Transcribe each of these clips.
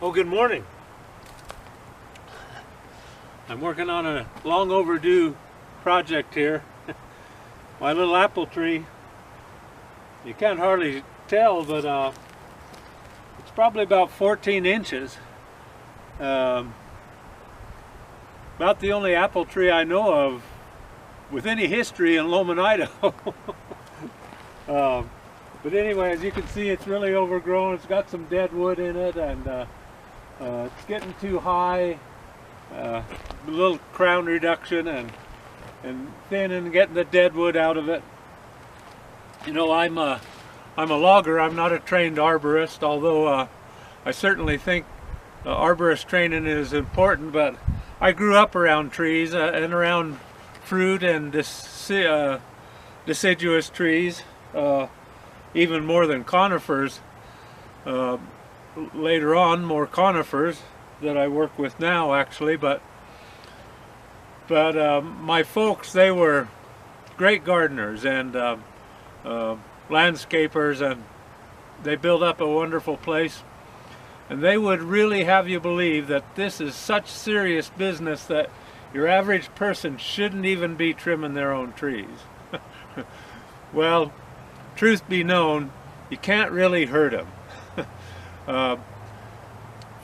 Oh, good morning. I'm working on a long overdue project here. My little apple tree. You can't hardly tell, but it's probably about 14 inches. About the only apple tree I know of with any history in Loma, Idaho. But anyway, as you can see, it's really overgrown. It's got some dead wood in it, and it's getting too high. A little crown reduction and thinning, getting the dead wood out of it. You know, I'm a logger. I'm not a trained arborist, although I certainly think arborist training is important. But I grew up around trees and around fruit and deciduous trees, even more than conifers. Later on, more conifers that I work with now, actually. But my folks, they were great gardeners and landscapers, and they built up a wonderful place. And they would really have you believe that this is such serious business that your average person shouldn't even be trimming their own trees. Well, truth be known, you can't really hurt them.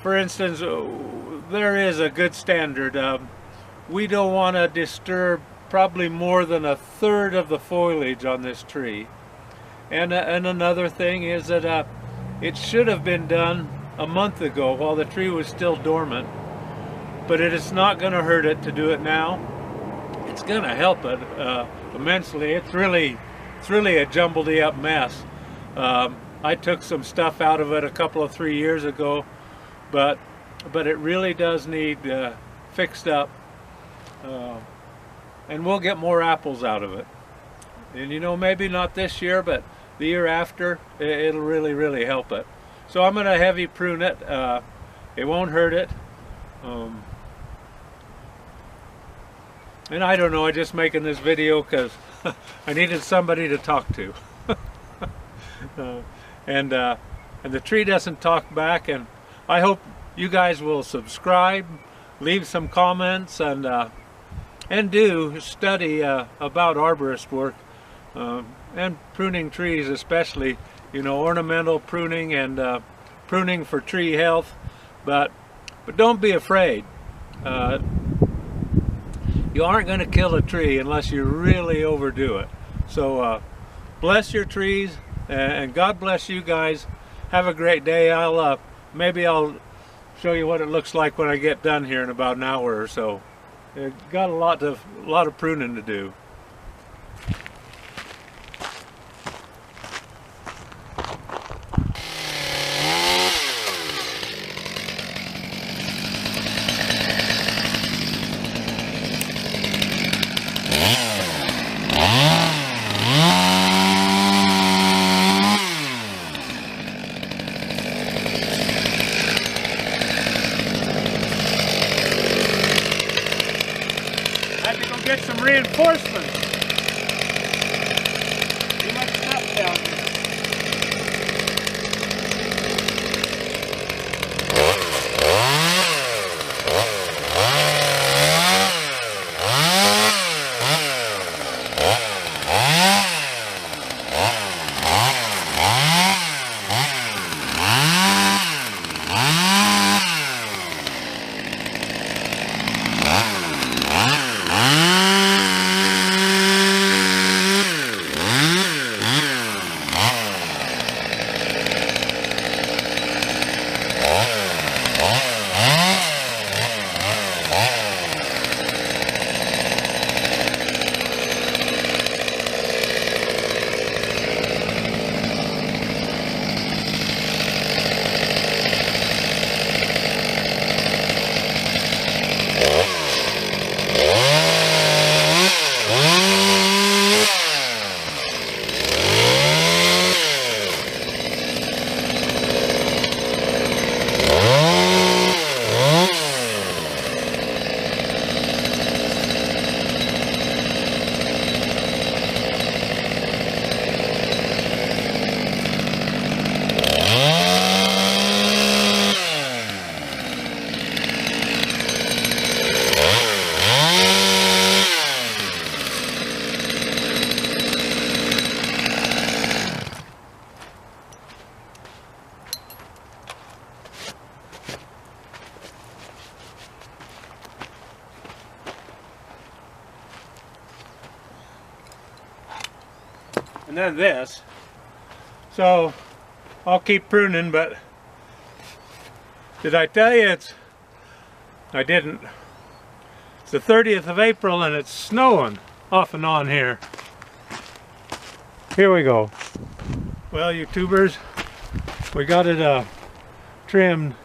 For instance, there is a good standard. We don't want to disturb probably more than a third of the foliage on this tree. And another thing is that it should have been done a month ago while the tree was still dormant. But it is not going to hurt it to do it now. It's going to help it immensely. It's really a jumbled up mess. I took some stuff out of it a couple of 3 years ago, but it really does need fixed up, and we'll get more apples out of it. And you know, maybe not this year, but the year after, it'll really help it. So I'm going to heavy prune it. It won't hurt it. And I don't know, I'm just making this video because I needed somebody to talk to. And the tree doesn't talk back, and I hope you guys will subscribe, leave some comments, and do study about arborist work and pruning trees, especially, you know, ornamental pruning and pruning for tree health. But don't be afraid. You aren't going to kill a tree unless you really overdo it. So bless your trees, and God bless you guys. Have a great day. Maybe I'll show you what it looks like when I get done here in about an hour or so. Got a lot of pruning to do. Get some reinforcements. Too much stuff down here. and then this. So I'll keep pruning, but did I tell you I didn't. It's the 30th of April and it's snowing off and on here. Here we go. Well, you tubers, we got it trimmed.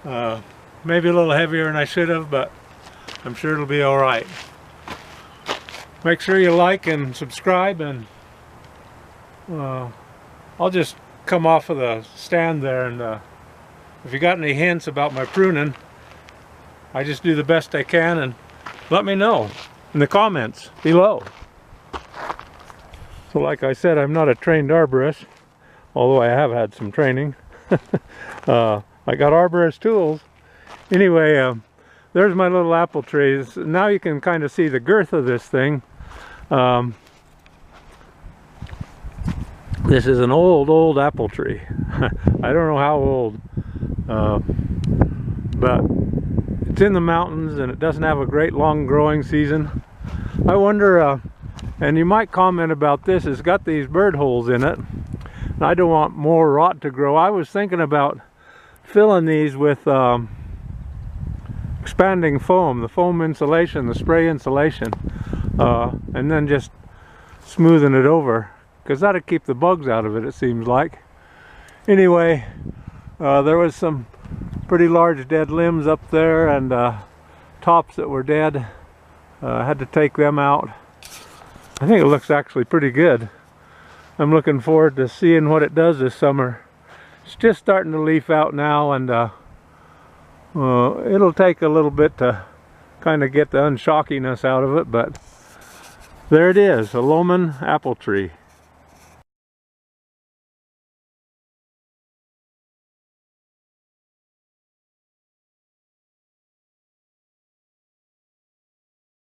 Maybe a little heavier than I should have, but I'm sure it'll be all right. Make sure you like and subscribe, and I'll just come off of the stand there, and if you got any hints about my pruning, I just do the best I can, and let me know in the comments below. So like I said, I'm not a trained arborist, although I have had some training. I got arborist tools. Anyway, there's my little apple trees. Now you can kind of see the girth of this thing. This is an old apple tree. I don't know how old, but it's in the mountains and it doesn't have a great long growing season. I wonder, and you might comment about this, it's got these bird holes in it, and I don't want more rot to grow. I was thinking about filling these with expanding foam, the foam insulation, the spray insulation, and then just smoothing it over, because that'll keep the bugs out of it, it seems like. Anyway, there was some pretty large dead limbs up there, and tops that were dead. I had to take them out. I think it looks actually pretty good. I'm looking forward to seeing what it does this summer. It's just starting to leaf out now, and it'll take a little bit to kind of get the unshockiness out of it, but there it is, a Loman apple tree.